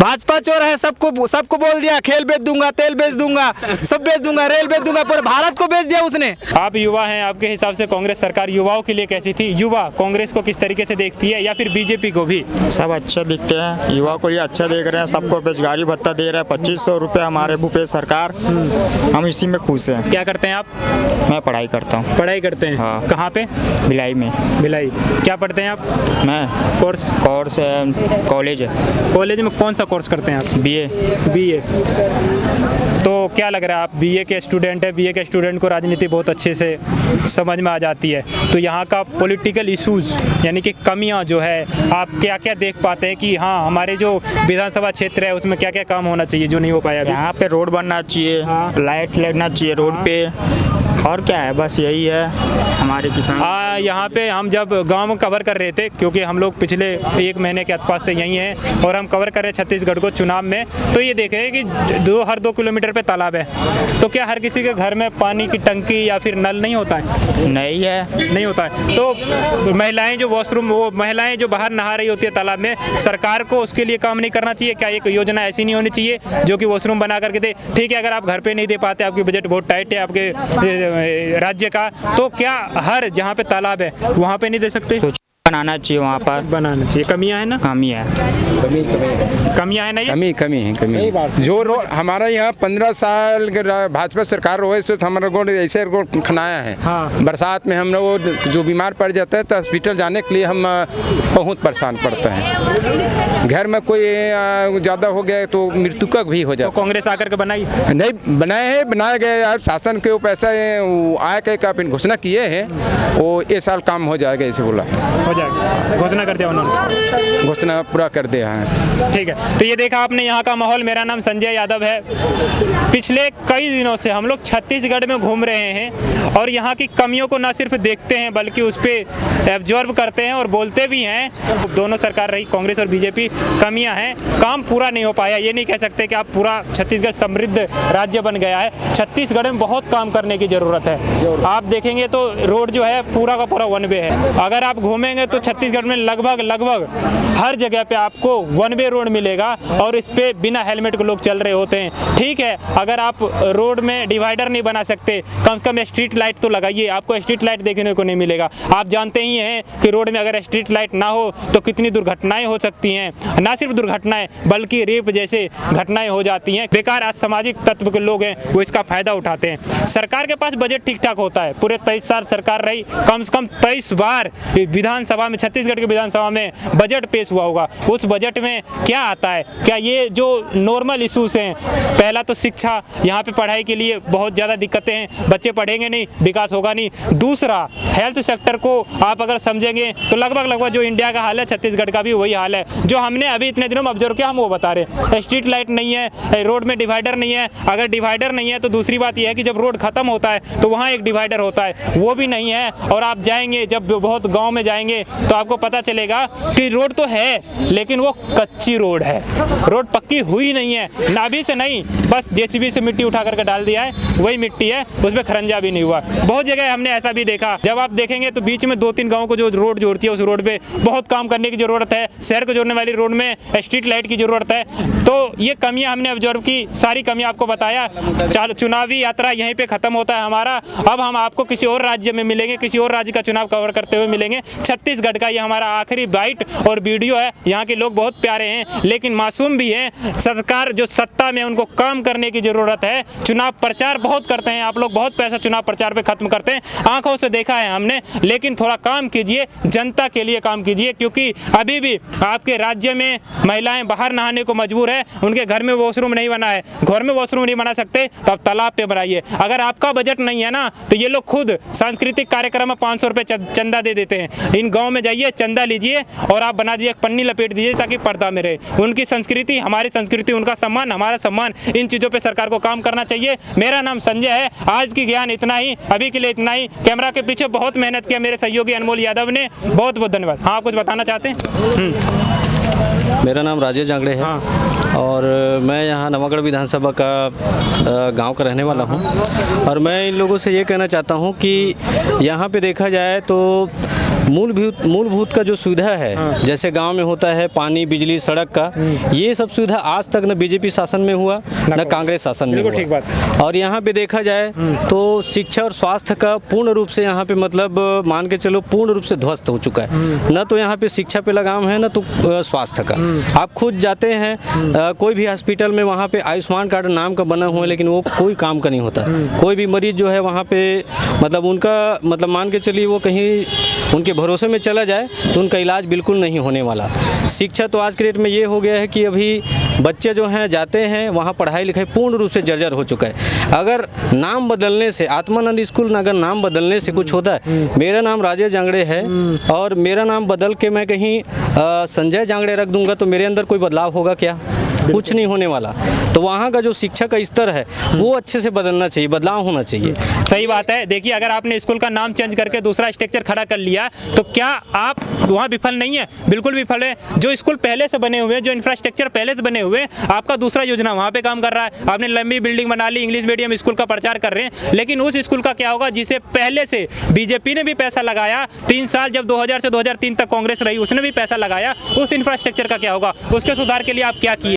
भाजपा चोर है, सबको बोल दिया खेल बेच दूंगा, तेल बेच दूंगा, सब बेच दूंगा, रेल बेच दूंगा, पर भारत को बेच दिया उसने। आप युवा हैं, आपके हिसाब से कांग्रेस सरकार युवाओं के लिए कैसी थी? युवा कांग्रेस को किस तरीके से देखती है या फिर बीजेपी को भी? सब अच्छे दिखते हैं, युवा को ये अच्छा देख रहे हैं, सबको बेरोजगारी भत्ता दे रहे हैं 2500 रुपये हमारे भूपेश सरकार, हम इसी में खुश हैं। क्या करते हैं आप? मैं पढ़ाई करता हूँ। पढ़ाई करते हैं? हाँ। कहाँ पे? भिलाई में। भिलाई। क्या पढ़ते हैं आप? मैं कोर्स कॉलेज है। कॉलेज में कौन सा कोर्स करते हैं आप? बीए। बीए। तो क्या लग रहा है, आप बीए के स्टूडेंट है, बीए के स्टूडेंट को राजनीति बहुत अच्छे से समझ में आ जाती है, तो यहाँ का पॉलिटिकल इश्यूज यानी कि कमियाँ जो है आप क्या क्या देख पाते हैं कि हाँ हमारे जो विधानसभा क्षेत्र है उसमें क्या क्या काम होना चाहिए जो नहीं हो पाया अभी? यहाँ पे रोड बनना चाहिए, हाँ। लाइट लगना चाहिए रोड पे, और क्या है, बस यही है हमारे किसान। यहाँ पे हम जब गांव में कवर कर रहे थे, क्योंकि हम लोग पिछले 1 महीने के आसपास से यहीं हैं और हम कवर कर रहे हैं छत्तीसगढ़ को चुनाव में, तो ये देख रहे हैं कि हर 2 किलोमीटर पे तालाब है। तो क्या हर किसी के घर में पानी की टंकी या फिर नल नहीं होता है? नहीं है। नहीं होता है। तो महिलाएं जो वॉशरूम, वो महिलाएं जो बाहर नहा रही होती है तालाब में, सरकार को उसके लिए काम नहीं करना चाहिए क्या? एक योजना ऐसी नहीं होनी चाहिए जो कि वॉशरूम बना करके दे? ठीक है, अगर आप घर पे नहीं दे पाते, आपकी बजट बहुत टाइट है आपके राज्य का, तो क्या हर जहाँ पे तालाब है वहाँ पे नहीं दे सकते? बनाना चाहिए, वहाँ पर बनाना चाहिए। कमियाँ है ना? कमी है। कमियाँ है ना? ये कमी जो रोड हमारा यहाँ 15 साल भाजपा सरकार रहे से हमारा रोड ऐसे रोड खनाया है। हाँ। बरसात में हम लोग जो बीमार पड़ जाता है तो हॉस्पिटल जाने के लिए हम बहुत परेशान पड़ते हैं। घर में कोई ज़्यादा हो गया तो मृत्यु का भी हो तो जाता कांग्रेस आकर के बनाई? नहीं बनाए हैं, बनाए गए यार, शासन के पैसा आए के का घोषणा किए हैं, वो ये साल काम हो जाएगा ऐसे बोला, हो जाएगा, घोषणा कर दिया उन्होंने, घोषणा पूरा कर दिया है। ठीक है। तो ये देखा आपने यहाँ का माहौल। मेरा नाम संजय यादव है। पिछले कई दिनों से हम लोग छत्तीसगढ़ में घूम रहे हैं और यहाँ की कमियों को न सिर्फ देखते हैं बल्कि उस पर एब्जॉर्ब करते हैं और बोलते भी हैं। दोनों सरकार रही, कांग्रेस और बीजेपी, कमियां हैं, काम पूरा नहीं हो पाया। ये नहीं कह सकते कि आप पूरा छत्तीसगढ़ समृद्ध राज्य बन गया है। छत्तीसगढ़ में बहुत काम करने की ज़रूरत है। आप देखेंगे तो रोड जो है पूरा का पूरा 1 वे है। अगर आप घूमेंगे तो छत्तीसगढ़ में लगभग हर जगह पे आपको 1 वे रोड मिलेगा और इस पे बिना हेलमेट के लोग चल रहे होते हैं। ठीक है, अगर आप रोड में डिवाइडर नहीं बना सकते, कम से कम स्ट्रीट लाइट तो लगाइए। आपको स्ट्रीट लाइट देखने को नहीं मिलेगा। आप जानते ही हैं कि रोड में अगर स्ट्रीट लाइट ना हो तो कितनी दुर्घटनाएं हो सकती हैं। ना सिर्फ दुर्घटनाएं बल्कि रेप जैसे घटनाएं हो जाती हैं। बेकार असामाजिक तत्व के लोग हैं वो इसका फायदा उठाते हैं। सरकार के पास बजट ठीक ठाक होता है। पूरे 23 साल सरकार रही, कम से कम 23 बार विधानसभा में, छत्तीसगढ़ की विधानसभा में बजट पेश हुआ होगा। उस बजट में क्या आता है? क्या ये जो नॉर्मल इशूज हैं, पहला तो शिक्षा, यहाँ पे पढ़ाई के लिए बहुत ज़्यादा दिक्कतें हैं, बच्चे पढ़ेंगे नहीं, विकास होगा नहीं। दूसरा, हेल्थ सेक्टर को आप अगर समझेंगे तो लगभग जो इंडिया का हाल है छत्तीसगढ़ का भी वही हाल है। जो हमने अभी इतने दिनों में ऑब्जर्व किया हम वो बता रहे हैं। स्ट्रीट लाइट नहीं है, रोड में डिवाइडर नहीं है। अगर डिवाइडर नहीं है तो दूसरी बात यह है कि जब रोड खत्म होता है तो वहाँ एक डिवाइडर होता है, वो भी नहीं है। और आप जाएंगे, जब बहुत गाँव में जाएंगे तो आपको पता चलेगा कि रोड तो है लेकिन वो कच्ची रोड है, रोड पक्की हुई नहीं है। नाभि से नहीं, बस जेसीबी से मिट्टी उठा करके डाल दिया है, वही मिट्टी है, उसमें खरंजा भी नहीं हुआ। बहुत जगह हमने ऐसा भी देखा। जब आप देखेंगे तो बीच में 2-3 गाँव को जो रोड जोड़ती है उस रोड पे बहुत काम करने की जरूरत है। शहर को जोड़ने वाली रोड में स्ट्रीट लाइट की जरूरत है। तो ये कमियां हमने ऑब्जर्व की, सारी कमियां आपको बताया। चुनावी यात्रा यहीं पे खत्म होता है हमारा। अब हम आपको किसी और राज्य में मिलेंगे, किसी और राज्य का चुनाव कवर करते हुए मिलेंगे। छत्तीसगढ़ का ये हमारा आखिरी बाइट और वीडियो है। यहाँ के लोग बहुत प्यारे हैं लेकिन मासूम भी हैं। सरकार जो सत्ता में उनको काम करने की जरूरत है। चुनाव प्रचार बहुत करते हैं आप लोग, बहुत पैसा चुनाव प्रचार पे खत्म करते हैं, आंखों से देखा है हमने। लेकिन थोड़ा काम कीजिए, जनता के लिए काम कीजिए, क्योंकि अभी भी आपके राज्य में महिलाएं बाहर नहाने को मजबूर है। उनके घर में वॉशरूम नहीं बना है, घर में वॉशरूम नहीं बना सकते तो आप तालाब पे बनाइए। अगर आपका बजट नहीं है ना तो ये लोग खुद सांस्कृतिक कार्यक्रम में 500 रुपये चंदा दे देते हैं। इन गाँव में जाइए, चंदा लीजिए और आप बना दीजिए, पन्नी लपेट दीजिए ताकि पर्दा में रहे। उनकी संस्कृति, हमारी संस्कृति, उनका सम्मान, हमारा सम्मान, इन चीज़ों पे सरकार को काम करना चाहिए। मेरा नाम संजय है। आज की ज्ञान इतना ही, अभी के लिए इतना ही। कैमरा के पीछे बहुत मेहनत किया मेरे सहयोगी अनमोल यादव ने, बहुत बहुत धन्यवाद। हाँ, कुछ बताना चाहते हैं? मेरा नाम राजेश जांगड़े है। हाँ। और मैं यहाँ नवागढ़ विधानसभा का गांव का रहने वाला हूँ। और मैं इन लोगों से ये कहना चाहता हूँ कि यहाँ पे देखा जाए तो मूलभूत का जो सुविधा है, जैसे गांव में होता है पानी, बिजली, सड़क का, ये सब सुविधा आज तक न बीजेपी शासन में हुआ न कांग्रेस शासन में बिल्कुल ठीक हुआ। और यहाँ पे देखा जाए तो शिक्षा और स्वास्थ्य का पूर्ण रूप से यहाँ पे मतलब मान के चलो पूर्ण रूप से ध्वस्त हो चुका है। न तो यहाँ पे शिक्षा पे लगाम है, न तो स्वास्थ्य का। आप खुद जाते हैं कोई भी हॉस्पिटल में, वहाँ पे आयुष्मान कार्ड नाम का बना हुआ है, लेकिन वो कोई काम का नहीं होता। कोई भी मरीज जो है वहाँ पे मतलब उनका मतलब मान के चलिए वो कहीं उनके भरोसे में चला जाए तो उनका इलाज बिल्कुल नहीं होने वाला। शिक्षा तो आज के डेट में ये हो गया है कि अभी बच्चे जो हैं जाते हैं वहाँ पढ़ाई लिखाई पूर्ण रूप से जर्जर हो चुका है। अगर नाम बदलने से, आत्मानंद स्कूल अगर नाम बदलने से कुछ होता है, मेरा नाम राजेश जांगड़े है और मेरा नाम बदल के मैं कहीं संजय जांगड़े रख दूंगा तो मेरे अंदर कोई बदलाव होगा क्या? कुछ नहीं होने वाला। तो वहाँ का जो शिक्षा का स्तर है वो अच्छे से बदलना चाहिए, बदलाव होना चाहिए। सही बात है। देखिए, अगर आपने स्कूल का नाम चेंज करके दूसरा स्ट्रक्चर खड़ा कर लिया तो क्या आप वहाँ विफल नहीं है? बिल्कुल विफल है। जो स्कूल पहले से बने हुए हैं, जो इंफ्रास्ट्रक्चर पहले से बने हुए हैं, आपका दूसरा योजना वहाँ पे काम कर रहा है। आपने लंबी बिल्डिंग बना ली, इंग्लिश मीडियम स्कूल का प्रचार कर रहे हैं, लेकिन उस स्कूल का क्या होगा जिसे पहले से बीजेपी ने भी पैसा लगाया, 3 साल जब 2000 से 2003 तक कांग्रेस रही उसने भी पैसा लगाया, उस इंफ्रास्ट्रक्चर का क्या होगा? उसके सुधार के लिए आप क्या किए?